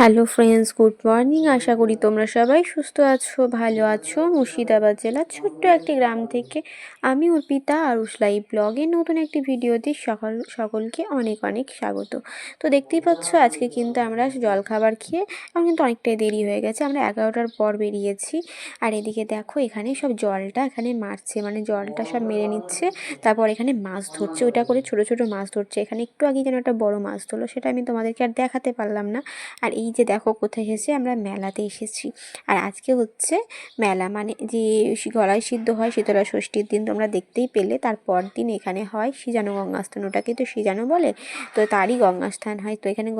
Hello friends, good morning. আশা করি তোমরা সবাই সুস্থ আছো, ভালো আছো। মুর্শিদাবাদ জেলার ছোট্ট একটি গ্রাম থেকে আমি অর্পিতা আরুষ লাইভ ব্লগে নতুন একটি ভিডিওতে সকলকে অনেক অনেক স্বাগত। তো দেখতেই পাচ্ছ আজকে কিন্তু আমরা জলখাবার খেয়ে এখন কিন্তু অনেকটাই দেরি হয়ে গেছে, আমরা 11টার পর বেরিয়েছি। আর এদিকে দেখো এখানে সব জলটা এখানে মারছে, মানে জলটা সব মেরে নিচ্ছে, তারপর এখানে মাছ ধরছে, ওইটা করে ছোট ছোট মাছ ধরছে। এখানে একটু আগে যেন একটা বড় মাছ ধরলো, সেটা আমি তোমাদেরকে আর দেখাতে পারলাম না। আর এই যে দেখো কোথায় এসেছি, আমরা মেলাতে এসেছি। আর আজকে হচ্ছে মেলা, মানে যে গলায় সিদ্ধ হয় শীতলা ষষ্ঠীর দিন, তোমরা দেখতেই পেলে। তারপর দিন এখানে হয় সিজানো গঙ্গাস্থান, ওটাকে তো সিজানো বলে, তো তারই গঙ্গাস্থান হয়। তো এখানে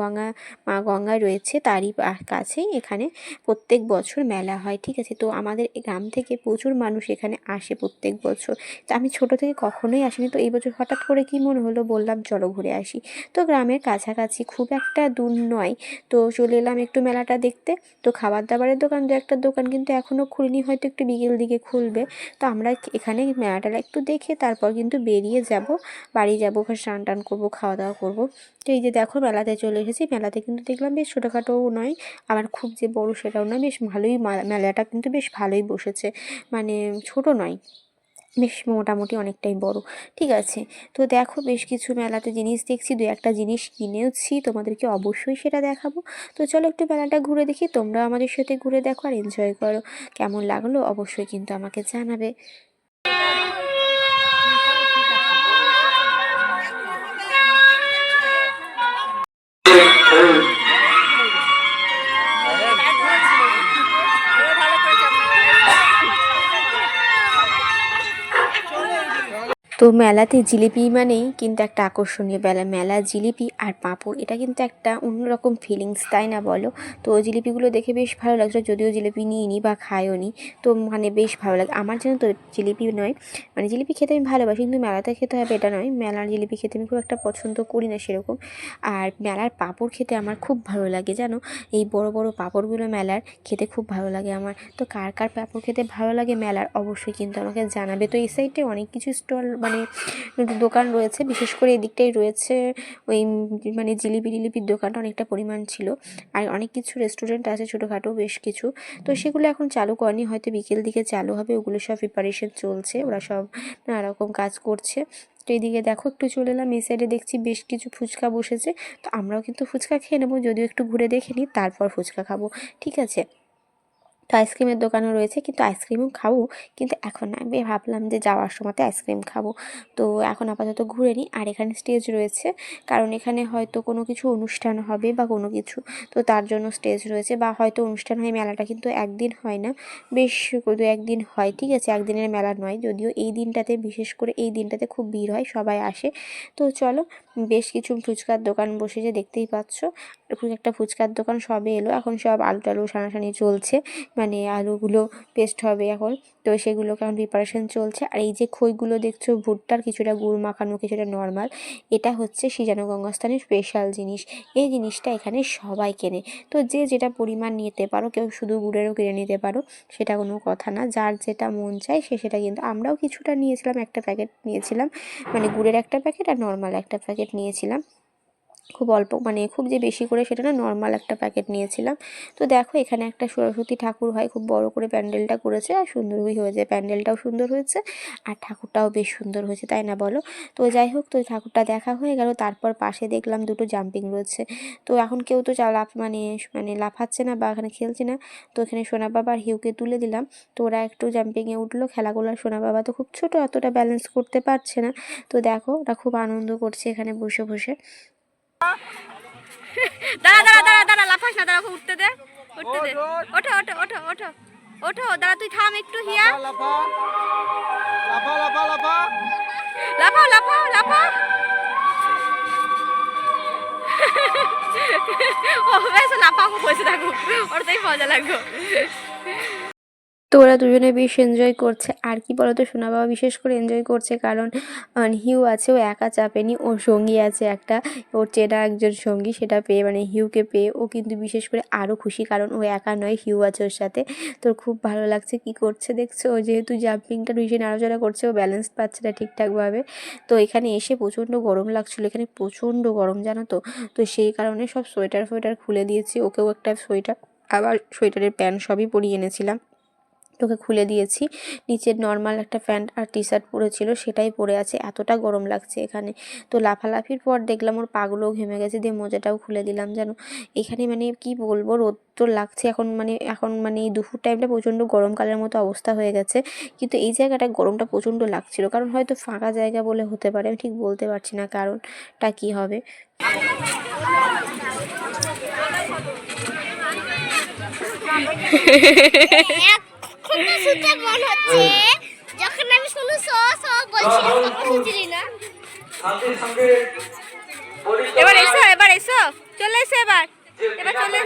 মা গঙ্গা রয়েছে, তারই কাছেই এখানে প্রত্যেক বছর মেলা হয়, ঠিক আছে। তো আমাদের গ্রাম থেকে প্রচুর মানুষ এখানে আসে প্রত্যেক বছর। তো আমি ছোট থেকে কখনোই আসিনি, তো এই বছর হঠাৎ করে কি মনে হলো, বললাম চলো ঘুরে আসি। তো গ্রামের কাছাকাছি, খুব একটা দূর নয়, তো চলে এলাম একটু মেলাটা দেখতে। তো খাবার দাবারের দোকান, দু একটা দোকান কিন্তু এখনও খুলিনি, হয়তো একটু বিকেল দিকে খুলবে। তো আমরা এখানে মেলাটা একটু দেখে তারপর কিন্তু বেরিয়ে যাব, বাড়ি যাবো, ওখানে স্নান টান করবো, খাওয়া দাওয়া করবো। তো এই যে দেখো মেলাতে চলে এসেছি। মেলাতে কিন্তু দেখলাম বেশ ছোটোখাটোও নয়, আবার খুব যে বড় সেটাও নয়, বেশ ভালোই মেলাটা কিন্তু বেশ ভালোই বসেছে, মানে ছোট নয়, বেশ মোটামুটি অনেকটাই বড়, ঠিক আছে। তো দেখো বেশ কিছু মেলাতে জিনিস দেখছি, দু একটা জিনিস কিনেওছি, তোমাদেরকে অবশ্যই সেটা দেখাবো। তো চলো একটু মেলাটা ঘুরে দেখি, তোমরা আমাদের সাথে ঘুরে দেখো আর এনজয় করো। কেমন লাগলো অবশ্যই কিন্তু আমাকে জানাবে। তো মেলাতে জিলিপি মানেই কিন্তু একটা আকর্ষণীয় মেলা, জিলিপি আর পাঁপড়, এটা কিন্তু একটা অন্যরকম ফিলিংস, তাই না বলো? তো জিলিপিগুলো দেখে বেশ ভালো লাগছে, যদিও জিলিপি নিইনি বা খাইও নি, তো মানে বেশ ভালো লাগে আমার। যেন তো জিলিপি নয়, মানে জিলিপি খেতে আমি ভালোবাসি, কিন্তু মেলাতে খেতে হবে এটা নয়। মেলার জিলিপি খেতে আমি খুব একটা পছন্দ করি না সেরকম। আর মেলার পাঁপড় খেতে আমার খুব ভালো লাগে, জানো, এই বড় বড় পাঁপড়গুলো মেলার খেতে খুব ভালো লাগে আমার। তো কার কার পাঁপড় খেতে ভালো লাগে মেলার, অবশ্যই কিন্তু আমাকে জানাবে। তো এই সাইডে অনেক কিছু স্টল, মানে দোকান রয়েছে, বিশেষ করে এদিকটাই রয়েছে ওই মানে জিলিপির দোকানটা অনেকটা পরিমাণ ছিল। আর অনেক কিছু রেস্টুরেন্ট আছে ছোটোখাটো বেশ কিছু, তো সেগুলো এখন চালু করেনি, হয়তো বিকেল দিকে চালু হবে। ওগুলো সব প্রিপারেশন চলছে, ওরা সব নানা রকম কাজ করছে। তো এইদিকে দেখো একটু চলে এলাম, এই সাইডে দেখছি বেশ কিছু ফুচকা বসেছে, তো আমরাও কিন্তু ফুচকা খেয়ে নেবো, যদিও একটু ঘুরে দেখে নিই তারপর ফুচকা খাবো, ঠিক আছে। তো আইসক্রিমের দোকানও রয়েছে, কিন্তু আইসক্রিমও খাবো, কিন্তু এখন না, আমি ভাবলাম যে যাওয়ার সময়তে আইসক্রিম খাবো। তো এখন আপাতত ঘুরে নিই। আর এখানে স্টেজ রয়েছে, কারণ এখানে হয়তো কোনো কিছু অনুষ্ঠান হবে বা কোনো কিছু, তো তার জন্য স্টেজ রয়েছে। বা হয়তো অনুষ্ঠান হয়, মেলাটা কিন্তু একদিন হয় না, বেশ দু একদিন হয়, ঠিক আছে, একদিনের মেলা নয়। যদিও এই দিনটাতে, বিশেষ করে এই দিনটাতে খুব ভিড় হয়, সবাই আসে। তো চলো, বেশ কিছু ফুচকার দোকান বসেছে, দেখতেই পাচ্ছ। একটা ফুচকার দোকান সবে এলো, এখন সব আলু টালু সানাসানি চলছে, মানে আলুগুলো পেস্ট হবে এখন, তো সেগুলো কারণ প্রিপারেশন চলছে। আর এই যে খইগুলো দেখছো, ভুট্টার কিছুটা গুড় মাখানো, কিছুটা নর্মাল, এটা হচ্ছে সিজানো গঙ্গাস্থানের স্পেশাল জিনিস। এই জিনিসটা এখানে সবাই কেনে, তো যে যেটা পরিমাণ নিতে পারো, কেউ শুধু গুড়েরও কিনে নিতে পারো, সেটা কোনো কথা না, যার যেটা মন চায় সে সেটা। কিন্তু আমরাও কিছুটা নিয়েছিলাম, একটা প্যাকেট নিয়েছিলাম, মানে গুড়ের একটা প্যাকেট আর নর্মাল একটা প্যাকেট নিয়েছিলাম, খুব অল্প, মানে খুব যে বেশি করে সেটা না, নর্মাল একটা প্যাকেট নিয়েছিলাম। তো দেখো এখানে একটা সরস্বতী ঠাকুর হয়, খুব বড় করে প্যান্ডেলটা করেছে, আর সুন্দরই হয়েছে, প্যান্ডেলটাও সুন্দর হয়েছে আর ঠাকুরটাও বেশ সুন্দর হয়েছে, তাই না বলো? তো যাই হোক, তো ঠাকুরটা দেখা হয়ে গেল, তারপর পাশে দেখলাম দুটো জাম্পিং রয়েছে। তো এখন কেউ তো মানে লাফাচ্ছে না বা এখানে খেলছে না। তো এখানে সোনা বাবা আর হিউকে তুলে দিলাম, তো ওরা একটু জাম্পিংয়ে উঠলো, খেলা করলো। সোনা বাবা তো খুব ছোটো, অতটা ব্যালেন্স করতে পারছে না। তো দেখো ওরা খুব আনন্দ করছে এখানে বসে বসে। দাঁড়া দাঁড়া দাঁড়া দাঁড়া, লাফাস না, দাঁড়া, উঠতে দে, উঠতে দে, ওঠো ওঠো ওঠো ওঠো ওঠো, দাঁড়া, তুই থাম একটু, হিয়া, লাফাও লাফাও লাফাও। ও বেশ লাফাও বসে থাকো, ওর তাই মজা লাগলো। তো ওরা দুজনে বেশ এনজয় করছে। আর কি বলো তো, সোনা বাবা বিশেষ করে এনজয় করছে কারণ হিউ আছে, ও একা চাপেনি, ওর সঙ্গী আছে একটা, ওর চেনা একজন সঙ্গী, সেটা পেয়ে মানে হিউকে পেয়ে ও কিন্তু বিশেষ করে আরও খুশি, কারণ ও একা নয়, হিউ আছে ওর সাথে। তোর খুব ভালো লাগছে। কি করছে দেখছো, ও যেহেতু জাম্পিংটা বেশি নাড়াচাড়া করছে, ও ব্যালেন্স পাচ্ছে না ঠিকঠাকভাবে। তো এখানে এসে প্রচণ্ড গরম লাগছিলো, এখানে প্রচণ্ড গরম জানো তো। তো সেই কারণে সব সোয়েটার ফোয়েটার খুলে দিয়েছি, ওকেও একটা সোয়েটার, আবার সোয়েটারের প্যান্ট সবই পরিয়ে এনেছিলাম, তোকে খুলে দিয়েছি। নিচের নর্মাল একটা প্যান্ট আর টি শার্ট পরেছিল, সেটাই পরে আছে, এতটা গরম লাগছে এখানে। তো লাফালাফির পর দেখলাম ওর পাগুলোও ঘেমে গেছে, দিয়ে মোজাটাও খুলে দিলাম জানো। এখানে মানে কি বলবো, রোদ তো লাগছে এখন মানে এই দুপুর টাইমটা প্রচণ্ড গরমকালের মতো অবস্থা হয়ে গেছে, কিন্তু এই জায়গাটা গরমটা প্রচণ্ড লাগছিল, কারণ হয়তো ফাঁকা জায়গা বলে হতে পারে, আমি ঠিক বলতে পারছি না কারণটা কী হবে। যখন আমি শুনু স স বলছিলাম তখন শুনছিলি না। এবার এসো চলে এসো এবার চলে।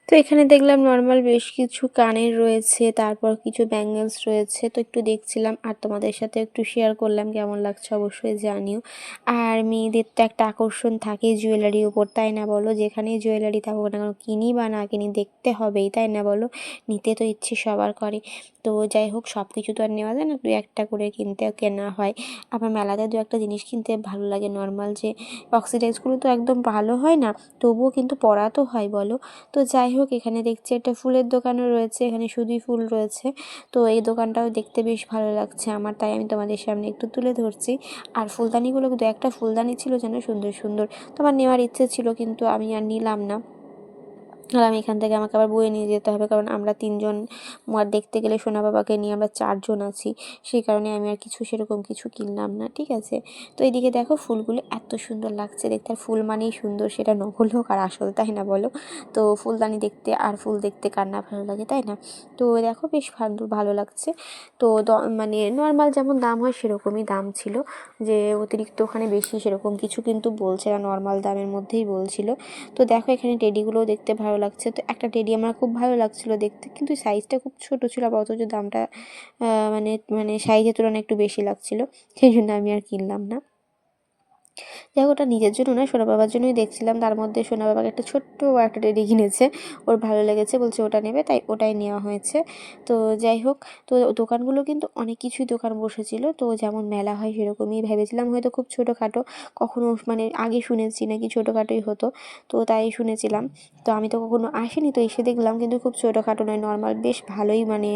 তো এখানে দেখলাম নর্মাল বেশ কিছু কানের রয়েছে, তারপর কিছু ব্যাঙ্গেলস রয়েছে, তো একটু দেখছিলাম আর তোমাদের সাথে একটু শেয়ার করলাম, কেমন লাগছে অবশ্যই জানিও। আর মেয়েদের তো একটা আকর্ষণ থাকে জুয়েলারির উপর, তাই না বলো, যেখানেই জুয়েলারি থাকুক না কেন, কিনি বা না কিনি দেখতে হবেই, তাই না বলো, নিতে তো ইচ্ছে সবার করে। তো যাই হোক, সব কিছু তো আর নেওয়া যায় না, দু একটা করে কেনা হয়। আবার মেলাতে দু একটা জিনিস কিনতে ভালো লাগে, নর্মাল যে অক্সিডাইজগুলো তো একদম ভালো হয় না, তবুও কিন্তু পরা তো হয় বলো। তো যাই হোক, এখানে দেখছি একটা ফুলের দোকানও রয়েছে, এখানে শুধুই ফুল রয়েছে। তো এই দোকানটাও দেখতে বেশ ভালো লাগছে আমার, তাই আমি তোমাদের সামনে একটু তুলে ধরছি। আর ফুলদানিগুলো, দু একটা ফুলদানি ছিল যেন সুন্দর সুন্দর, তোমার নেওয়ার ইচ্ছে ছিল কিন্তু আমি আর নিলাম না। আর আমি এখান থেকে আমাকে আবার বয়ে নিয়ে যেতে হবে, কারণ আমরা 3জন, আর দেখতে গেলে সোনা বাবাকে নিয়ে আমরা 4জন আছি, সেই কারণে আমি আর কিছু সেরকম কিছু কিনলাম না, ঠিক আছে। তো এইদিকে দেখো ফুলগুলো এত সুন্দর লাগছে দেখতে, আর ফুল মানেই সুন্দর, সেটা নকল হোক আর আসল, তাই না বলো। তো ফুলদানি দেখতে আর ফুল দেখতে কার না ভালো লাগে, তাই না। তো দেখো বেশ ভালো লাগছে। তো মানে নর্মাল যেমন দাম হয় সেরকমই দাম ছিল, যে অতিরিক্ত ওখানে বেশি সেরকম কিছু কিন্তু বলছে না, নর্মাল দামের মধ্যেই বলছিল। তো দেখো এখানে টেডিগুলোও দেখতে ভালো লাগছে, তো একটা টেডি আমার খুব ভালো লাগছিলো দেখতে, কিন্তু সাইজটা খুব ছোটো ছিল, আবার অথচ দামটা মানে মানে সাইজের তুলনায় একটু বেশি লাগছিলো, সেই জন্য আমি আর কিনলাম না। যাই হোক, ওটা নিজের জন্য না, সোনা বাবার জন্যই দেখছিলাম, তার মধ্যে সোনা বাবাকে একটা ছোট্ট একটা টেডি কিনেছে, ওর ভালো লেগেছে, বলছে ওটা নেবে, তাই ওটাই নেওয়া হয়েছে। তো যাই হোক, তো দোকানগুলো কিন্তু অনেক কিছুই দোকান বসেছিল, তো যেমন মেলা হয় সেরকমই ভেবেছিলাম, হয়তো খুব ছোটোখাটো, কখনো মানে আগে শুনেছি নাকি ছোটোখাটোই হতো, তো তাই শুনেছিলাম। তো আমি তো কখনো আসিনি, তো এসে দেখলাম কিন্তু খুব ছোটোখাটো নয়, নর্মাল বেশ ভালোই, মানে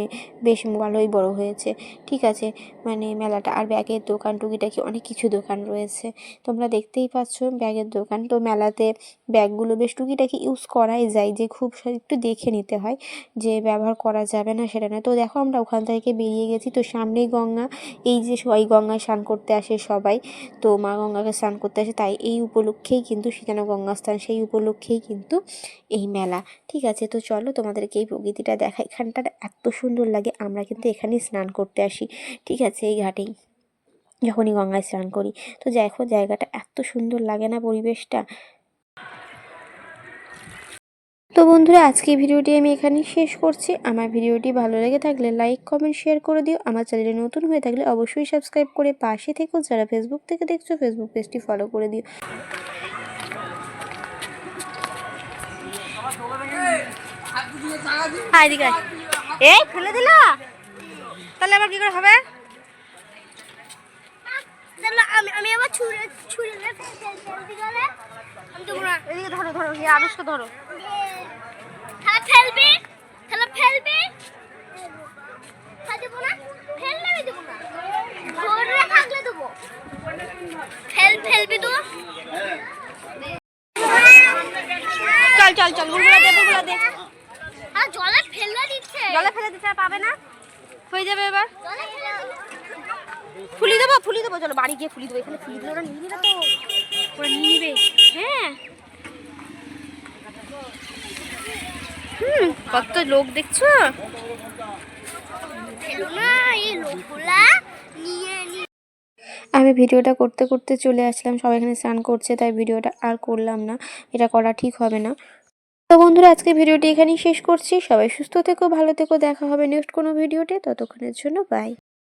বেশ ভালোই বড় হয়েছে, ঠিক আছে। মানে মেলাটা, আর ব্যাগের দোকান টুকিটাকি অনেক কিছু দোকান রয়েছে, তোমরা দেখতেই পাচ্ছ ব্যাগের দোকান। তো মেলাতে ব্যাগগুলো বেশ টুকিটাকি ইউজ করাই যায়, যে খুব একটু দেখে নিতে হয়, যে ব্যবহার করা যাবে না সেটা নয়। তো দেখো আমরা ওখান থেকে বেরিয়ে গেছি, তো সামনেই গঙ্গা, এই যে সবাই গঙ্গায় স্নান করতে আসে সবাই, তো মা গঙ্গাকে স্নান করতে আসে, তাই এই উপলক্ষেই কিন্তু, সেখানে গঙ্গা স্থান, সেই উপলক্ষেই কিন্তু এই মেলা, ঠিক আছে। তো চলো তোমাদেরকে এই প্রকৃতিটা দেখা, এখানটা এত সুন্দর লাগে, আমরা কিন্তু এখানেই স্নান করতে আসি, ঠিক আছে, এই ঘাটেই যখনই গঙ্গায় স্নান করি। তো দেখো জায়গাটা এত সুন্দর লাগে না পরিবেশটা। তো বন্ধুরা, আজকে ভিডিওটি আমি এখানেই শেষ করছি। আমার ভিডিওটি ভালো লেগে থাকলে লাইক কমেন্ট শেয়ার করে দিও। আমার চ্যানেলে নতুন হয়ে থাকলে অবশ্যই সাবস্ক্রাইব করে পাশে থেকো। যারা ফেসবুক থেকে দেখছো ফেসবুক পেজটি ফলো করে দিও। এই ফেলে দিলা, তাহলে আবার কি করে হবে। আমি আবার ছুঁড়ে ছুঁড়ে এদিকে ধরো ধরো, আনুষকে ধরো, ফেলবি, তাহলে ফেলবি, দেবো না, ফেললে আমি দেবো না, ধরে থাকলে দেবো, ফেলবি তো, চল চল চল, বুলবুলা দে, বুলবুলা দে, আর জলে ফেলে দিচ্ছে, আর পাবে না, হয়ে যাবে এবার, ফুলি দেবো, চলো বাড়ি গিয়ে ফুলি দেবো, এখানে ফুলি দিলে ওরা নিয়ে নিবে, তো ওরা নিয়ে নিবে, হ্যাঁ। কত লোক দেখছো, আমি ভিডিওটা করতে করতে চলে আসলাম, সবাই এখানে স্নান করছে, তাই ভিডিওটা আর করলাম না, এটা করা ঠিক হবে না। তো বন্ধুরা, আজকে ভিডিওটি এখানেই শেষ করছি। সবাই সুস্থ থেকো, ভালো থেকো, দেখা হবে নেক্সট কোনো ভিডিওতে। ততক্ষণের জন্য বাই।